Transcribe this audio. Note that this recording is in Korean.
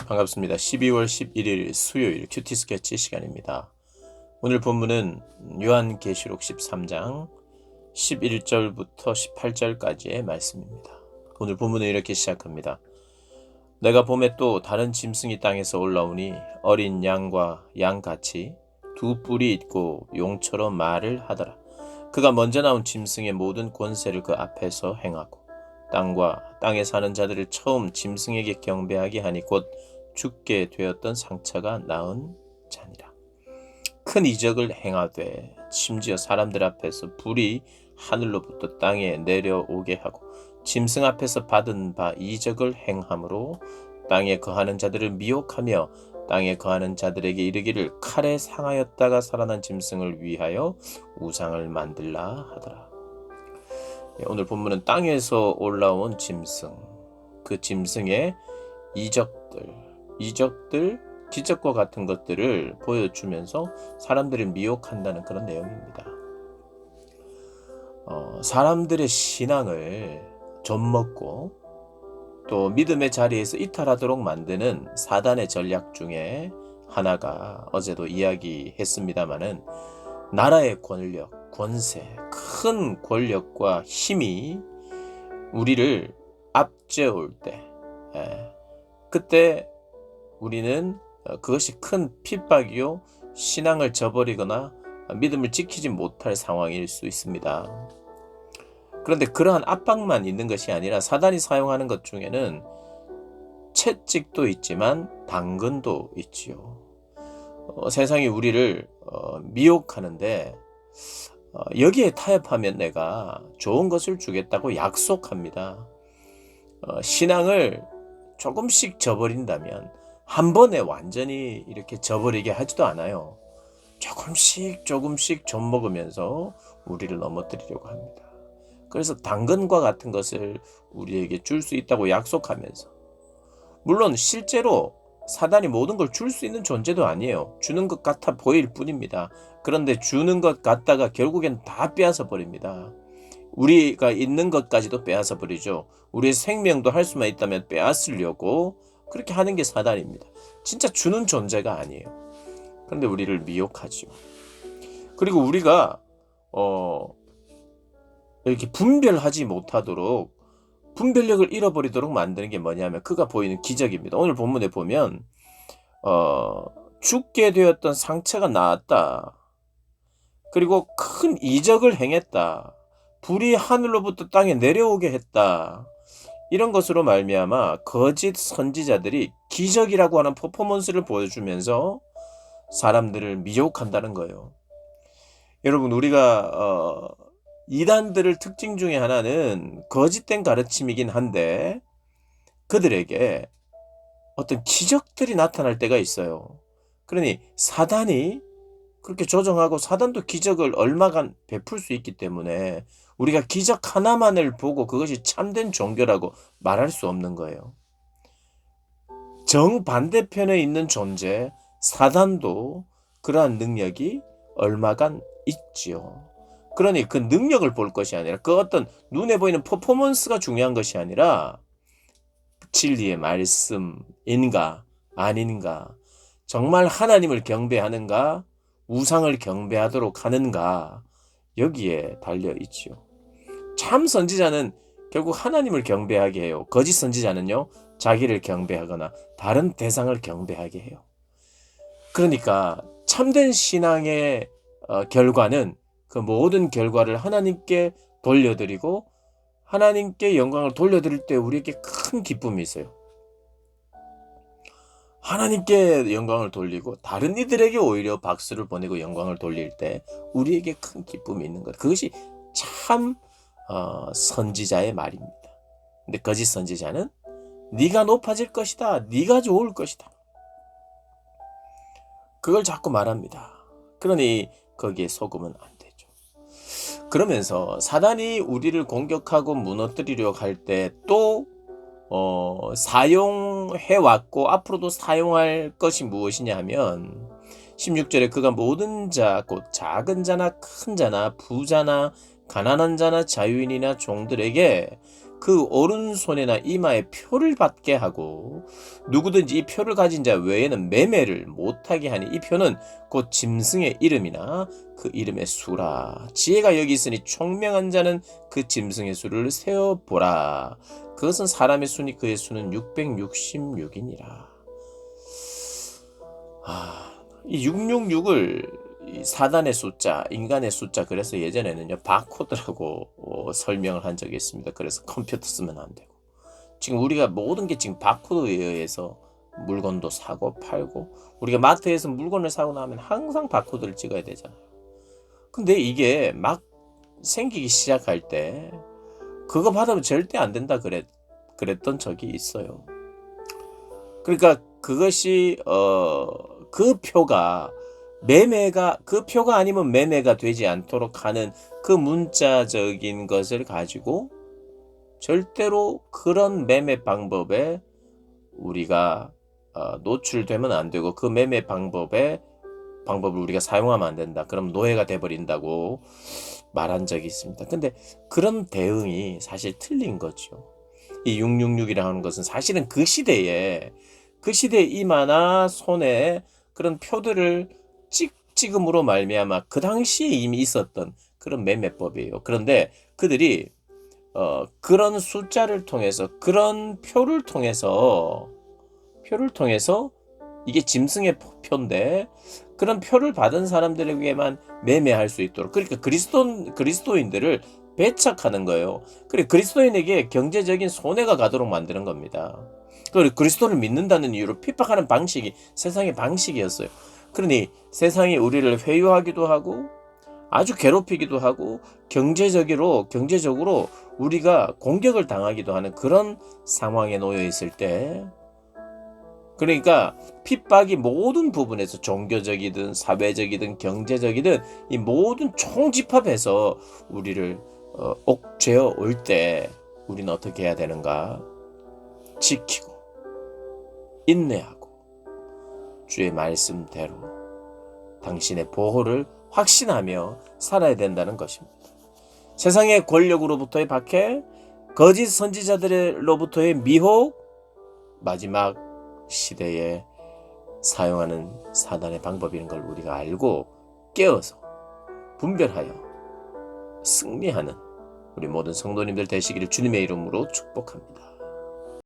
반갑습니다. 12월 11일 수요일 큐티 스케치 시간입니다. 오늘 본문은 요한계시록 13장 11절부터 18절까지의 말씀입니다. 오늘 본문은 이렇게 시작합니다. 내가 봄에 또 다른 짐승이 땅에서 올라오니 어린 양과 양같이 두 뿔이 있고 용처럼 말을 하더라. 그가 먼저 나온 짐승의 모든 권세를 그 앞에서 행하고 땅과 땅에 사는 자들을 처음 짐승에게 경배하게 하니 곧 죽게 되었던 상처가 나은 자니라. 큰 이적을 행하되 심지어 사람들 앞에서 불이 하늘로부터 땅에 내려오게 하고 짐승 앞에서 받은 바 이적을 행함으로 땅에 거하는 자들을 미혹하며 땅에 거하는 자들에게 이르기를 칼에 상하였다가 살아난 짐승을 위하여 우상을 만들라 하더라. 오늘 본문은 땅에서 올라온 짐승, 그 짐승의 이적들, 기적과 같은 것들을 보여주면서 사람들을 미혹한다는 그런 내용입니다. 사람들의 신앙을 좀먹고 또 믿음의 자리에서 이탈하도록 만드는 사단의 전략 중에 하나가 어제도 이야기했습니다마는 나라의 권력, 권세, 큰 권력과 힘이 우리를 앞세울 때, 그때 우리는 그것이 큰 핍박이요 신앙을 저버리거나 믿음을 지키지 못할 상황일 수 있습니다. 그런데 그러한 압박만 있는 것이 아니라 사단이 사용하는 것 중에는 채찍도 있지만 당근도 있지요. 세상이 우리를 미혹하는데 여기에 타협하면 내가 좋은 것을 주겠다고 약속합니다. 신앙을 조금씩 저버린다면 한 번에 완전히 이렇게 저버리게 하지도 않아요. 조금씩 좀 먹으면서 우리를 넘어뜨리려고 합니다. 그래서 당근과 같은 것을 우리에게 줄 수 있다고 약속하면서, 물론 실제로 사단이 모든 걸 줄 수 있는 존재도 아니에요. 주는 것 같아 보일 뿐입니다. 그런데 주는 것 같다가 결국엔 다 빼앗아 버립니다. 우리가 있는 것까지도 빼앗아 버리죠. 우리의 생명도 할 수만 있다면 빼앗으려고 그렇게 하는 게 사단입니다. 진짜 주는 존재가 아니에요. 그런데 우리를 미혹하죠. 그리고 우리가 이렇게 분별하지 못하도록, 분별력을 잃어버리도록 만드는 게 뭐냐면 그가 보이는 기적입니다. 오늘 본문에 보면 죽게 되었던 상처가 나았다. 그리고 큰 이적을 행했다. 불이 하늘로부터 땅에 내려오게 했다. 이런 것으로 말미암아 거짓 선지자들이 기적이라고 하는 퍼포먼스를 보여주면서 사람들을 미혹한다는 거예요. 여러분, 우리가 이단들의 특징 중에 하나는 거짓된 가르침이긴 한데 그들에게 어떤 기적들이 나타날 때가 있어요. 그러니 사단이 그렇게 조정하고 사단도 기적을 얼마간 베풀 수 있기 때문에 우리가 기적 하나만을 보고 그것이 참된 종교라고 말할 수 없는 거예요. 정반대편에 있는 존재 사단도 그러한 능력이 얼마간 있지요. 그러니 그 능력을 볼 것이 아니라 그 어떤 눈에 보이는 퍼포먼스가 중요한 것이 아니라 진리의 말씀인가 아닌가, 정말 하나님을 경배하는가 우상을 경배하도록 하는가, 여기에 달려 있지요. 참 선지자는 결국 하나님을 경배하게 해요. 거짓 선지자는요, 자기를 경배하거나 다른 대상을 경배하게 해요. 그러니까 참된 신앙의 결과는 그 모든 결과를 하나님께 돌려드리고 하나님께 영광을 돌려드릴 때 우리에게 큰 기쁨이 있어요. 하나님께 영광을 돌리고 다른 이들에게 오히려 박수를 보내고 영광을 돌릴 때 우리에게 큰 기쁨이 있는 것. 그것이 참 선지자의 말입니다. 근데 거짓 선지자는 네가 높아질 것이다, 네가 좋을 것이다, 그걸 자꾸 말합니다. 그러니 거기에 속으면 안 되죠. 그러면서 사단이 우리를 공격하고 무너뜨리려고 할 때 또 사용해왔고 앞으로도 사용할 것이 무엇이냐 하면 16절에 그가 모든 자 곧 작은 자나 큰 자나 부자나 가난한 자나 자유인이나 종들에게 그 오른손이나 이마에 표를 받게 하고 누구든지 이 표를 가진 자 외에는 매매를 못하게 하니 이 표는 곧 짐승의 이름이나 그 이름의 수라. 지혜가 여기 있으니 총명한 자는 그 짐승의 수를 세어보라. 그것은 사람의 수니 그의 수는 666이니라. 이 666을 사단의 숫자, 인간의 숫자, 그래서 예전에는요 바코드라고 설명을 한 적이 있습니다. 그래서 컴퓨터 쓰면 안 되고, 지금 우리가 모든 게 지금 바코드에 의해서 물건도 사고 팔고, 우리가 마트에서 물건을 사고 나면 항상 바코드를 찍어야 되잖아요. 근데 이게 막 생기기 시작할 때 그거 받으면 절대 안 된다 그랬던 적이 있어요. 그러니까 그것이 그 표가 그 표가 아니면 매매가 되지 않도록 하는 그 문자적인 것을 가지고 절대로 그런 매매 방법에 우리가 노출되면 안 되고, 그 매매 방법을 우리가 사용하면 안 된다. 그럼 노예가 돼버린다고 말한 적이 있습니다. 근데 그런 대응이 사실 틀린 거죠. 이 666이라고 하는 것은 사실은 그 시대에 이마나 손에 그런 표들을 찍음으로 말미암아 그 당시에 이미 있었던 그런 매매법이에요. 그런데 그들이 그런 숫자를 통해서, 그런 표를 통해서 이게 짐승의 표인데 그런 표를 받은 사람들에게만 매매할 수 있도록, 그러니까 그리스도인들을 배척하는 거예요. 그리고 그리스도인에게 경제적인 손해가 가도록 만드는 겁니다. 그리고 그리스도를 믿는다는 이유로 핍박하는 방식이 세상의 방식이었어요. 그러니 세상이 우리를 회유하기도 하고 아주 괴롭히기도 하고 경제적으로 우리가 공격을 당하기도 하는 그런 상황에 놓여 있을 때, 그러니까 핍박이 모든 부분에서 종교적이든 사회적이든 경제적이든 이 모든 총집합해서 우리를 옥죄어 올 때 우리는 어떻게 해야 되는가? 지키고 인내하고 주의 말씀대로 당신의 보호를 확신하며 살아야 된다는 것입니다. 세상의 권력으로부터의 박해, 거짓 선지자들로부터의 미혹, 마지막 시대에 사용하는 사단의 방법인 걸 우리가 알고 깨어서 분별하여 승리하는 우리 모든 성도님들 되시기를 주님의 이름으로 축복합니다.